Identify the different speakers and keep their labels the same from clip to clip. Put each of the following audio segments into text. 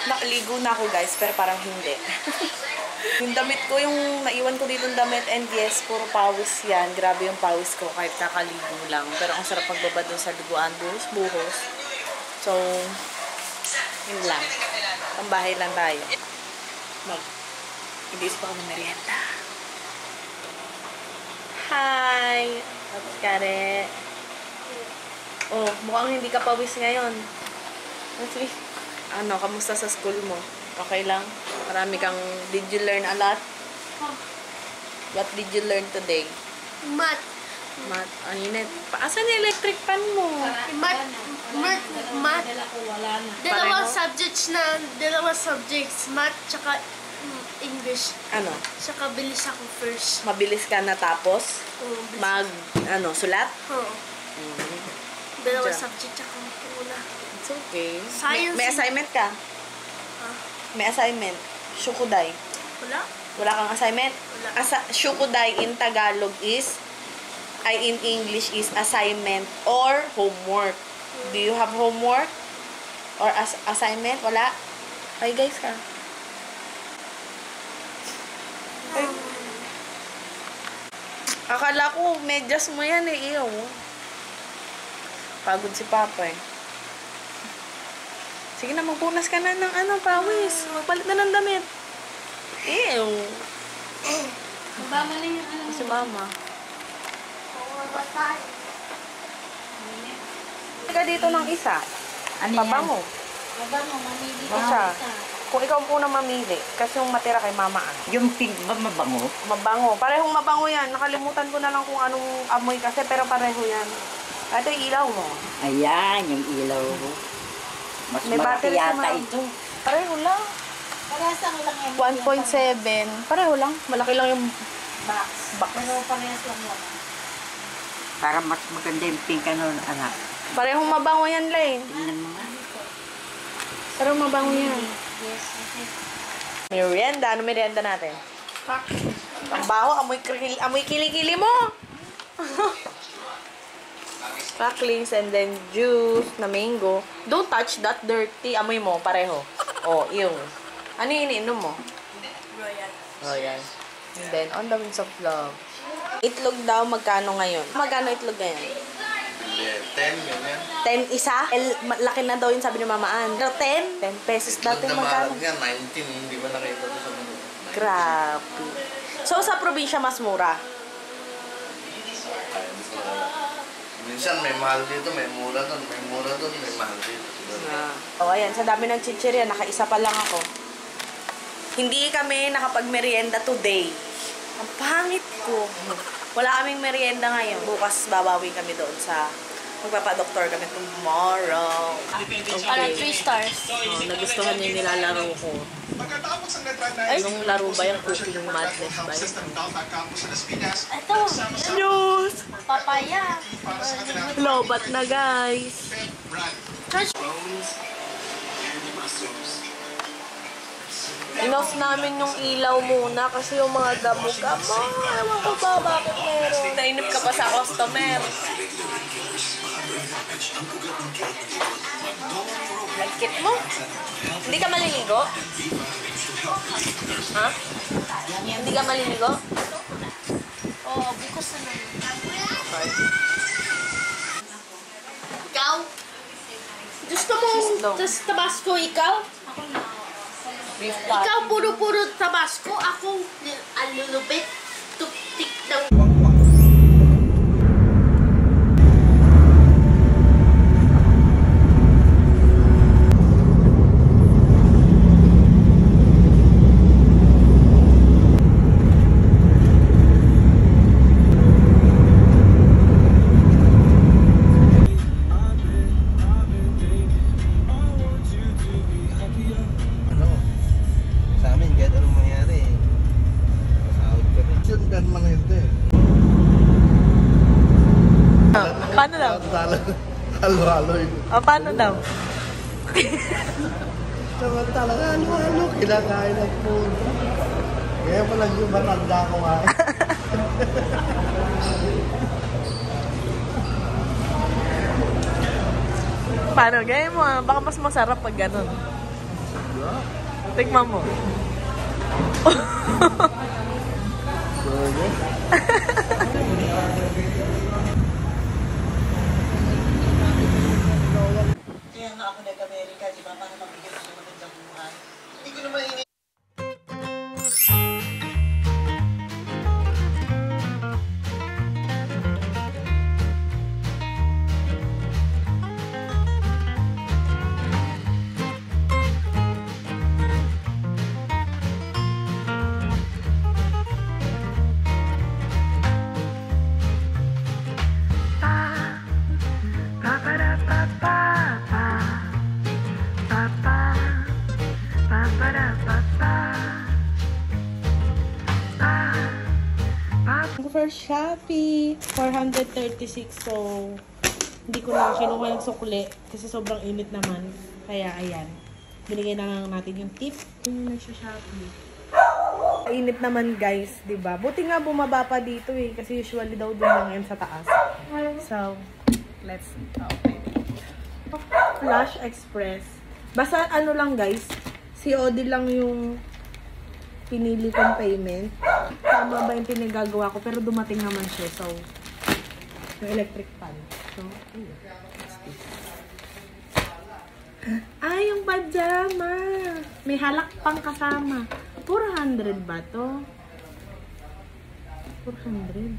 Speaker 1: Nakaligo na ako guys, pero parang hindi. Yung damit ko, yung naiwan ko dito ng damit, and yes, puro pawis yan. Grabe yung pawis ko kahit nakaligo lang. Pero ang sarap pagbaba dun sa liguan, buhos-buhos. So, yun lang. Pambahay lang tayo. Hindi pa ako ng merienda. Hi! Tapos kare. Oh, mukhang hindi ka pawis ngayon. Ano, kamusta sa school mo? Okay lang? Marami kang, did you learn a lot? What did you learn today?
Speaker 2: Math.
Speaker 1: Math. Ang init. Asan yung electric fan mo?
Speaker 2: Math. Dalawang subjects. Math, tsaka English.
Speaker 1: Ano?
Speaker 2: Tsaka bilis ako first.
Speaker 1: Mabilis ka natapos? Sulat?
Speaker 2: Oo. Dalawang subject, tsaka una.
Speaker 1: It's okay.
Speaker 2: Science.
Speaker 1: May assignment ka? May assignment. Shukuday.
Speaker 2: Wala?
Speaker 1: Wala kang assignment?
Speaker 2: Wala.
Speaker 1: Shukuday in Tagalog is, in English is assignment or homework. Do you have homework? Or assignment? Wala? Ay guys ka. Ay. Akala ko medyas mo yan eh. Iyo. Pagod si Papa eh. Sige na, magpunas ka na ng pawis. Magpalit na ng damit. Ew.
Speaker 2: Mabama na yung
Speaker 1: Si Mama. Ka dito ng isa.
Speaker 3: Ano
Speaker 1: Pabango.
Speaker 2: Mabama, mamili
Speaker 1: ka isa. Kung ikaw ang unang mamili, kasi yung matira kay Mama
Speaker 3: Yung pink ba mabango?
Speaker 1: Mabango. Parehong mabango yan. Nakalimutan ko na lang kung anong amoy kasi, pero pareho yan. Ito yung ilaw mo.
Speaker 3: Ayan, yung ilaw. Mas
Speaker 1: May
Speaker 3: malaki
Speaker 1: battery
Speaker 3: yata
Speaker 1: naman.
Speaker 3: ito.
Speaker 1: Pareho lang.
Speaker 2: Parehasang lang yan.
Speaker 1: 1.7. Pareho lang. Malaki lang yung
Speaker 2: Box.
Speaker 1: box.
Speaker 2: Pero parehas lang lang.
Speaker 3: Para mas maganda yung pink ano, anak.
Speaker 1: Parehong mabango yan, Lay.
Speaker 3: Tingnan mo nga.
Speaker 1: Parehong mabango yan.
Speaker 2: Yes, okay.
Speaker 1: Merienda. Ano merienda natin? Ang baho. Amoy kilikili mo. Cracklings and then juice na mango. Don't touch that dirty. Amoy mo, pareho. Oh, yung. Ano yung iniinom mo?
Speaker 2: Royal.
Speaker 1: Royal. And then, on the wings of love. Itlog daw, magkano ngayon? Magkano itlog ngayon?
Speaker 4: 10, ganyan.
Speaker 1: 10 isa? Laki na daw yun, sabi ni Mama Ann. Pero 10? 10 pesos dati
Speaker 4: Itlog na
Speaker 1: magkano?
Speaker 4: mahal nga, 19, hindi ba nakita ko sa mga?
Speaker 1: Grabe. So, sa probinsya, mas mura?
Speaker 4: Minsan may mahal dito, may mura doon, may mura doon, may mahal dito.
Speaker 1: O, ayan. Sa dami ng chichirya, nakaisa pa lang ako. Hindi kami nakapag-merienda today. Ang pangit ko. Wala kaming merienda ngayon. Bukas babawi kami doon sa... Magpapadoktor kami tomorrow.
Speaker 2: Parang 3 stars.
Speaker 1: Oh, nagustuhan niya yung nilalaro ko. Anong laro ba yung Cooking Madness ba yun?
Speaker 2: Ito.
Speaker 1: News!
Speaker 2: Papaya.
Speaker 1: Lobat na guys. Inoff namin yung ilaw muna kasi yung mga damo-gamo. Ewan ko ba bakit meron. Nainip ka pa sa customer. Nagkit mo? Hindi ka maliligo? Ha? Hindi ka maliligo?
Speaker 2: Oo, bukas na lang. Ikaw? Gusto mo Tabasco ikaw? Ikaw puro-puro Tabasco. Ako, alulubit. Tuktik ng...
Speaker 1: Paano daw?
Speaker 4: Halo-halo yun.
Speaker 1: O, paano daw?
Speaker 4: Samantala, halo-halo, kinakain ng food. Kaya pala yung matanda ko nga.
Speaker 1: Paano? Gaya mo, baka mas masarap pag ganun. Tikman mo.
Speaker 5: Kaya nga ako nag-Amerika, di ba? Para mabigyan ko ng magandang buhay. Hindi ko naman ini...
Speaker 1: For Shopee, 436. So, hindi ko na kinuha ng sukli kasi sobrang init naman. Kaya, ayan. Binigay na lang natin yung tip. Yun na siya Shopee. Init naman guys, di ba? Buti nga bumaba pa dito eh. Kasi usually daw dun lang yan sa taas. So, let's open it. Flash Express. Basta ano lang guys, COD lang yung pinili kong payment. Tama ba yung pinagagawa ko? Pero dumating naman siya. So, yung electric fan. So, yung pajama. May halak pang kasama. 400 ba to? 400.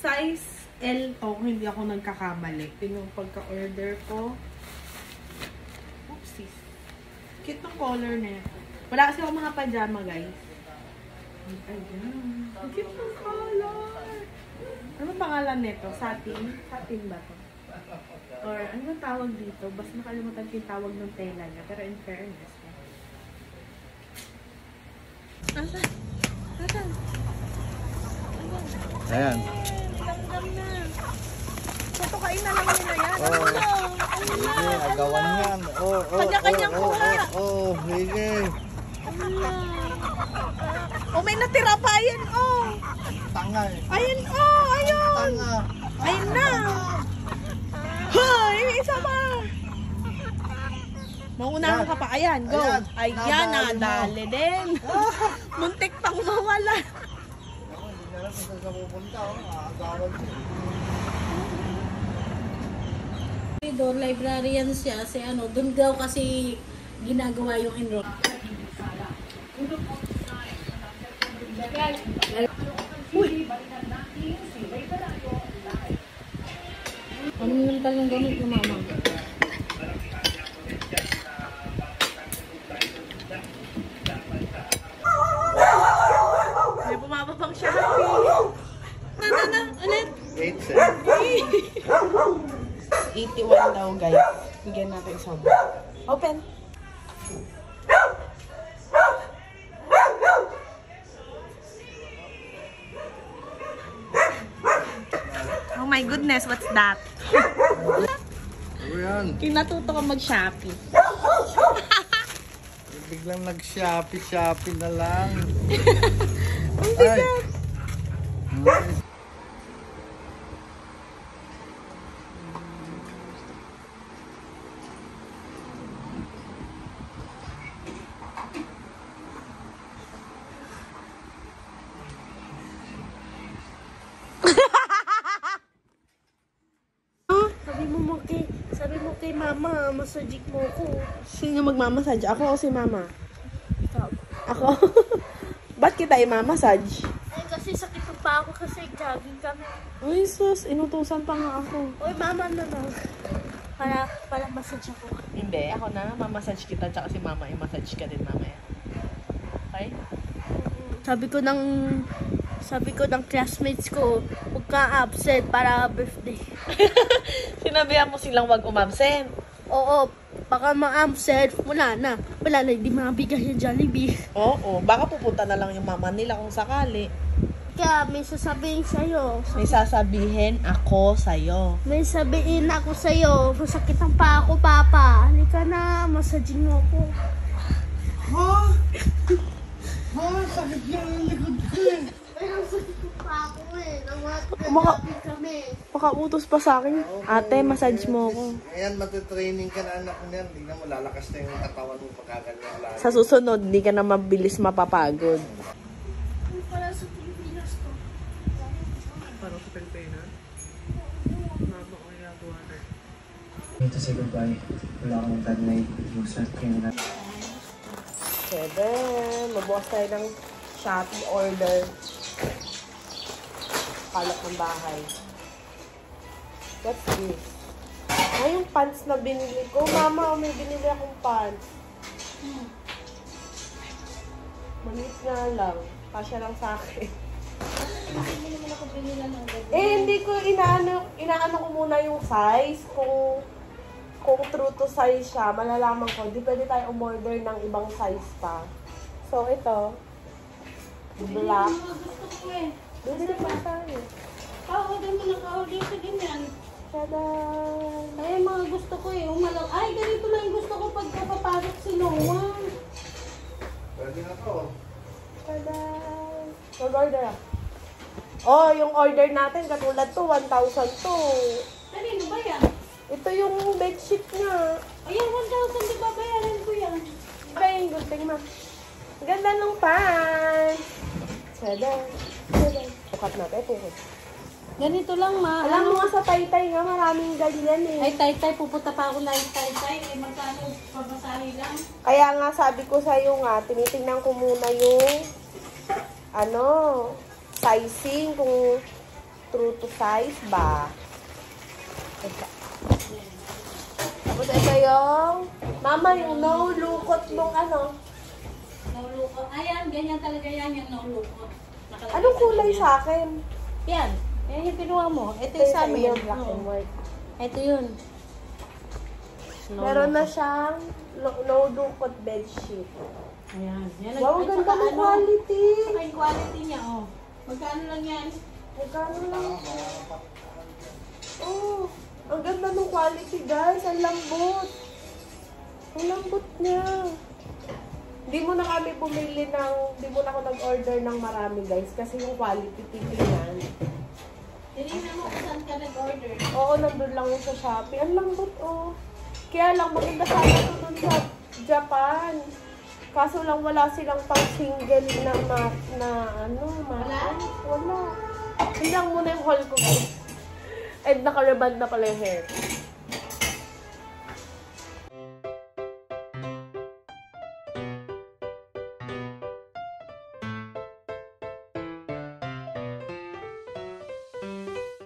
Speaker 1: Size L to, kung hindi ako nagkakamali. Yung pagka-order ko. Oopsies. Cute ng color na ito. Wala kasi ako mga pajama, guys. Ayan. Cute ng color. Ano pangalan nito? Satin? Satin ba to? Or ano ba tawag dito? Basta nakalimutan ko yung tawag ng tela niya. Pero in fairness. Asan? Asan?
Speaker 4: Ayan.
Speaker 1: Langgam na. Tutukain na lang nila yan.
Speaker 4: Oh.
Speaker 1: Ano na?
Speaker 4: Sige, agawan yan.
Speaker 1: Kanya-kanyang kuha.
Speaker 4: Sige.
Speaker 1: May natira pa. Ayan,
Speaker 4: Tanga eh.
Speaker 1: Ayan, ayun.
Speaker 4: Tanga.
Speaker 1: Ayun na. Hoy, may isa pa. Maunahan ka pa. Ayan, go. Ayan, nadali din. Muntik pang mawala.
Speaker 4: Hindi na lang kung saan pupunta. Agawan siya.
Speaker 2: Doon, librarian siya. Doon daw kasi ginagawa yung enroll.
Speaker 1: Ano yung talang gamit mo, mama? May bumababang siya. Na, ulit.
Speaker 4: 8 cents.
Speaker 1: 81 daw, guys. Bigyan natin sobrang. Open. Oh my goodness, what's that?
Speaker 4: Ano yan?
Speaker 1: Kinatuto ka mag-Shopee.
Speaker 4: Biglang nag-Shopee na lang.
Speaker 1: Ang bigat.
Speaker 2: Sabi mo kay mama, masajik mo ko.
Speaker 1: Sino magmamassage? Ako o si mama?
Speaker 2: Ikaw.
Speaker 1: Ako? Ba't kita i-mamassage?
Speaker 2: Ay, kasi sakit pa ako kasi jogging kami.
Speaker 1: Uy, sus. Inutusan pa nga ako.
Speaker 2: Uy, mama na lang. Para massage ako.
Speaker 1: Hindi, ako na. Mamassage kita. Tsaka si mama, i-massage ka din mamaya. Okay?
Speaker 2: Sabi ko ng classmates ko, huwag ka absent para birthday.
Speaker 1: Sinabihan mo silang wag umabsent.
Speaker 2: Oo, baka ma-absent, wala na, hindi mabigay yung Jollibee.
Speaker 1: Oo, baka pupunta na lang yung mama nila kung sakali.
Speaker 2: Kaya may sasabihin sa'yo.
Speaker 1: May sasabihin ako sa'yo.
Speaker 2: May sabihin ako sa'yo, masakit ang pa ako, papa. Halika na, masajing mo ako.
Speaker 4: Sakit yan ang likod ko eh.
Speaker 2: Ay, ang sakit ang pa ako eh.
Speaker 1: Makautos pa sa akin. Ate, massage mo ako.
Speaker 4: Ayan, matitraining ka na anak mo yan. Tingnan mo, lalakas na yung katawan mo pagkaganyan lagi.
Speaker 1: Sa susunod, di ka na mabilis mapapagod.
Speaker 2: Para sa Pilipinas to.
Speaker 1: Parang sa Pilipinas? Mama ko ginagawa na.
Speaker 6: Need to say goodbye. Wala akong bad night. Useless criminal.
Speaker 1: 7. Mabukas tayo ng Shopee order. Kalap ng bahay. What's this? Ay, yung pants na binili ko. Mama, may binili akong pants. Maliit nga lang. Kasya lang sa akin.
Speaker 2: Hindi naman ako binila ng gabi.
Speaker 1: Hindi ko inaano ko muna yung size. Kung true to size siya, malalaman ko. Di pwede tayo umorder ng ibang size pa. So, ito. Black.
Speaker 2: Mga gusto ko eh.
Speaker 1: Bibili pa tayo.
Speaker 2: Pa-order mo na ka-order ko din yan.
Speaker 1: Tada!
Speaker 2: Ay, mga gusto ko eh. Umalaw. Ay, ganito lang yung gusto ko pagkapapasok si Noah.
Speaker 4: Pwede na to.
Speaker 1: Tada! Mag-order ah. Oh, yung order natin, katulad to, 1,000 to.
Speaker 2: Kanino ba yan?
Speaker 1: Ito yung bedsheet niya.
Speaker 2: Ayan, 1,000 di ba bayaran ko yan?
Speaker 1: Okay, good thing ma. Ganda ng pants. Tada! Tada! Bukat natin ito.
Speaker 2: Ganito lang ma.
Speaker 1: Alam mo nga sa Taytay nga, maraming ganyan eh.
Speaker 2: Ay, tay-tay, pupunta pa ako lang tay-tay. Eh, magkano pabasahe lang?
Speaker 1: Kaya nga sabi ko sa'yo nga, tinitingnan ko muna yung sizing, kung true to size ba. Ito. Tapos ito yung, mama, yung no lukot nung
Speaker 2: Naulukot. Ayan, ganyan talaga yan yung naulukot.
Speaker 1: anong kulay sa akin?
Speaker 2: Yan. Yan yung pinuha mo. Ito yung sa amin.
Speaker 1: Black and
Speaker 2: Oo.
Speaker 1: white.
Speaker 2: Ito yun.
Speaker 1: Meron na siyang no lukot bedsheet.
Speaker 2: Ayan. Yan.
Speaker 1: Wow,
Speaker 2: At
Speaker 1: ganda
Speaker 2: saka
Speaker 1: ng quality.
Speaker 2: Saka yung quality niya, oh. Magkano lang yan?
Speaker 1: Magkano lang? Oh, ang ganda ng quality, guys. Ang lambot. Ang lambot niya. Hindi mo na kami bumili hindi mo na ako nag-order ng marami, guys. Kasi yung quality, titingnan.
Speaker 2: Tinignan mo kung saan ka nag-order.
Speaker 1: Oo, nandun lang yung sa Shopee. Ang lambot, oh. Kaya lang, maganda sana ito dun sa Japan. Kaso lang wala silang pang single na mat. Wala. Tingnan muna yung haul ko, guys. And naka-reband na pala yung hair.